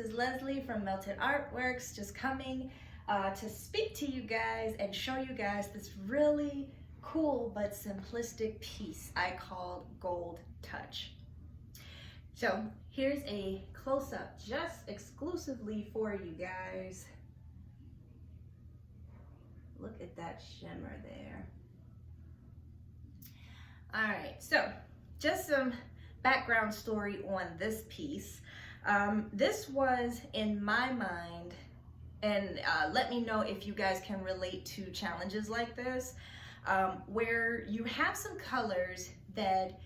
is Leslie from Melted Artworkx, just coming to speak to you guys and show you guys this really cool but simplistic piece I called Gold Touch. So here's a close-up just exclusively for you guys. Look at that shimmer there. All right, so just some background story on this piece. This was in my mind, and let me know if you guys can relate to challenges like this, where you have some colors that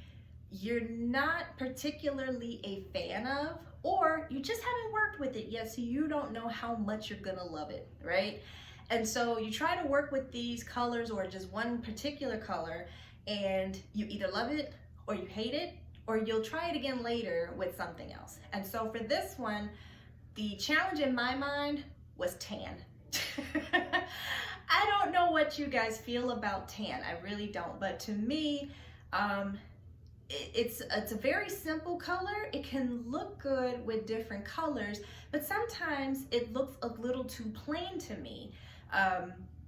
you're not particularly a fan of, or you just haven't worked with it yet, so you don't know how much you're gonna love it, right? And so you try to work with these colors or just one particular color, and you either love it or you hate it, or you'll try it again later with something else. And so for this one, the challenge in my mind was tan. I don't know what you guys feel about tan, I really don't, but to me, it's a very simple color. It can look good with different colors, but sometimes it looks a little too plain to me.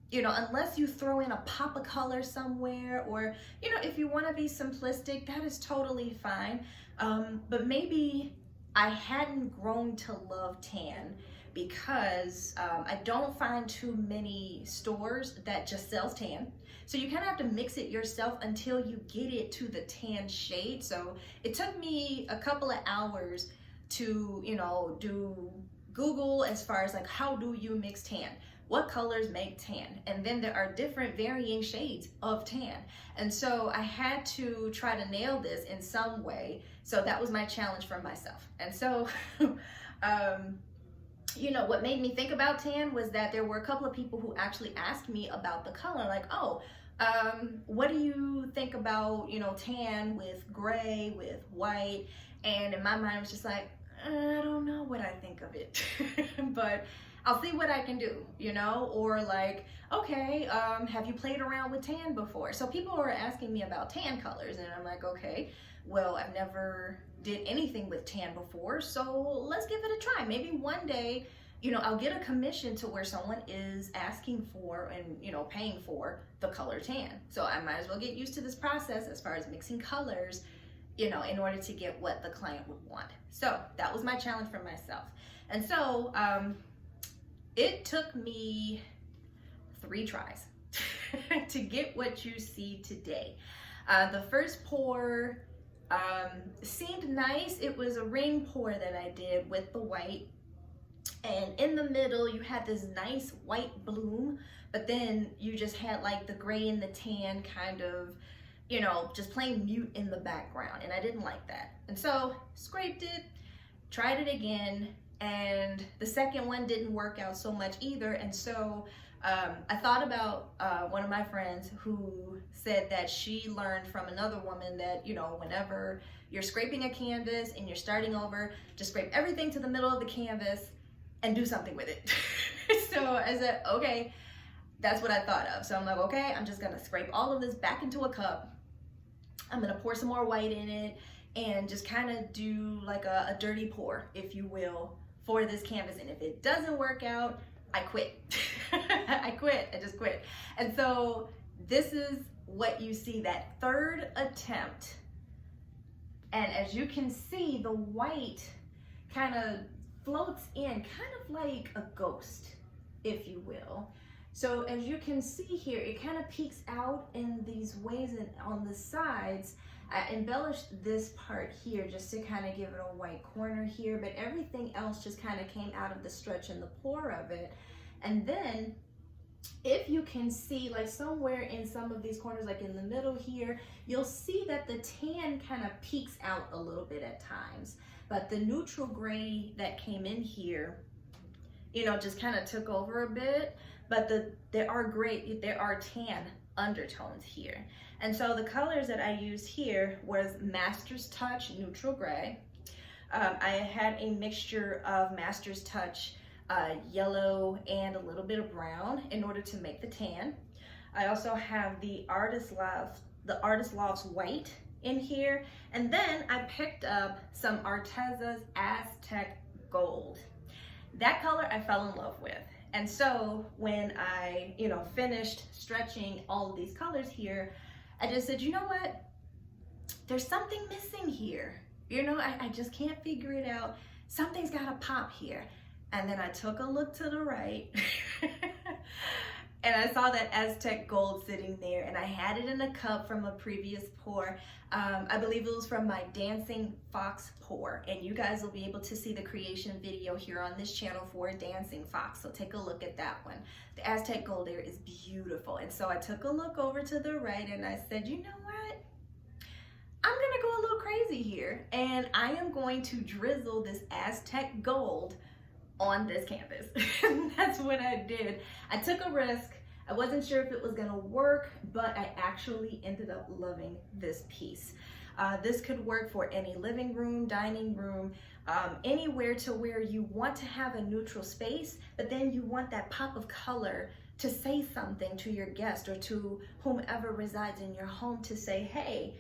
You know, unless you throw in a pop of color somewhere, or, you know, if you want to be simplistic, that is totally fine. But maybe I hadn't grown to love tan because I don't find too many stores that just sells tan. So you kind of have to mix it yourself until you get it to the tan shade. So it took me a couple of hours to, you know, do Google as far as like, how do you mix tan? What colors make tan? And then there are different varying shades of tan. And so I had to try to nail this in some way. So that was my challenge for myself. And so, you know, what made me think about tan was that there were a couple of people who actually asked me about the color, like, oh, what do you think about, you know, tan with gray, with white? And in my mind, I was just like, I don't know what I think of it, but I'll see what I can do, you know? Or like, okay, have you played around with tan before? So people were asking me about tan colors, and I'm like, okay, well, I've never did anything with tan before, so let's give it a try. Maybe one day, you know, I'll get a commission to where someone is asking for and, you know, paying for the color tan. So I might as well get used to this process as far as mixing colors, you know, in order to get what the client would want. So that was my challenge for myself. And so it took me 3 tries to get what you see today. The first pour seemed nice. It was a ring pour that I did with the white. And in the middle, you had this nice white bloom, but then you just had like the gray and the tan kind of, you know, just plain mute in the background. And I didn't like that. And so scraped it, tried it again, and the second one didn't work out so much either. And so I thought about one of my friends who said that she learned from another woman that, you know, whenever you're scraping a canvas and you're starting over, just scrape everything to the middle of the canvas and do something with it. So I said, okay, that's what I thought of. So I'm like, okay, I'm just gonna scrape all of this back into a cup. I'm gonna pour some more white in it and just kind of do like a dirty pour, if you will, for this canvas. And if it doesn't work out, I quit. I quit, I just quit. And so this is what you see, that third attempt. And as you can see, the white kind of floats in, kind of like a ghost, if you will. So as you can see here, it kind of peeks out in these ways, and on the sides, I embellished this part here just to kind of give it a white corner here, but everything else just kind of came out of the stretch and the pour of it. And then if you can see, like somewhere in some of these corners, like in the middle here, you'll see that the tan kind of peeks out a little bit at times, but the neutral gray that came in here, you know, just kind of took over a bit. But there are tan undertones here. And so the colors that I used here was Master's Touch Neutral Gray. I had a mixture of Master's Touch yellow and a little bit of brown in order to make the tan. I also have the Artist Love's white in here. And then I picked up some Artezza's Aztec Gold. That color I fell in love with. And so when I, finished stretching all of these colors here, I just said, you know what? There's something missing here. I just can't figure it out. Something's got to pop here. And then I took a look to the right and I saw that Aztec gold sitting there, and I had it in a cup from a previous pour. I believe it was from my Dancing Fox pour, and you guys will be able to see the creation video here on this channel for Dancing Fox, so take a look at that one. The Aztec gold there is beautiful. And so I took a look over to the right and I said, you know what? I'm gonna go a little crazy here, and I am going to drizzle this Aztec gold on this canvas. That's what I did. I took a risk. I wasn't sure if it was gonna work, but I actually ended up loving this piece. This could work for any living room, dining room, anywhere to where you want to have a neutral space, but then you want that pop of color to say something to your guest or to whomever resides in your home, to say, hey,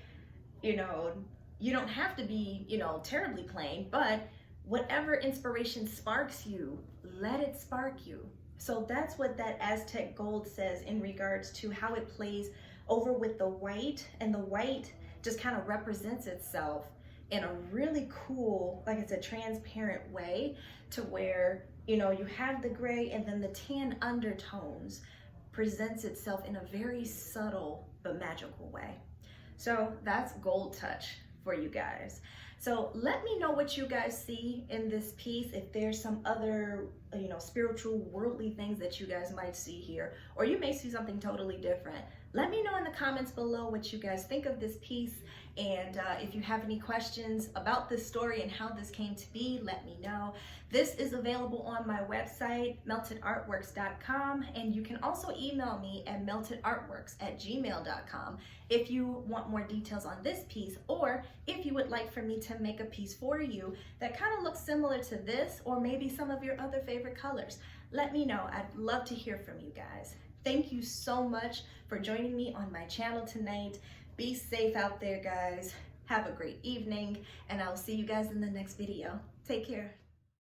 you don't have to be, terribly plain, but whatever inspiration sparks you, let it spark you. So that's what that Aztec gold says in regards to how it plays over with the white, and the white just kind of represents itself in a really cool, like it's a transparent way, to where, you have the gray and then the tan undertones presents itself in a very subtle but magical way. So that's Gold Touch for you guys. So let me know what you guys see in this piece, if there's some other, spiritual, worldly things that you guys might see here, or you may see something totally different. Let me know in the comments below what you guys think of this piece, and if you have any questions about this story and how this came to be, let me know. This is available on my website, meltedartworks.com, and you can also email me at meltedartworks@gmail.com if you want more details on this piece, or if you would like for me to make a piece for you that kind of looks similar to this, or maybe some of your other favorite colors. Let me know. I'd love to hear from you guys. Thank you so much for joining me on my channel tonight. Be safe out there, guys. Have a great evening, and I'll see you guys in the next video. Take care.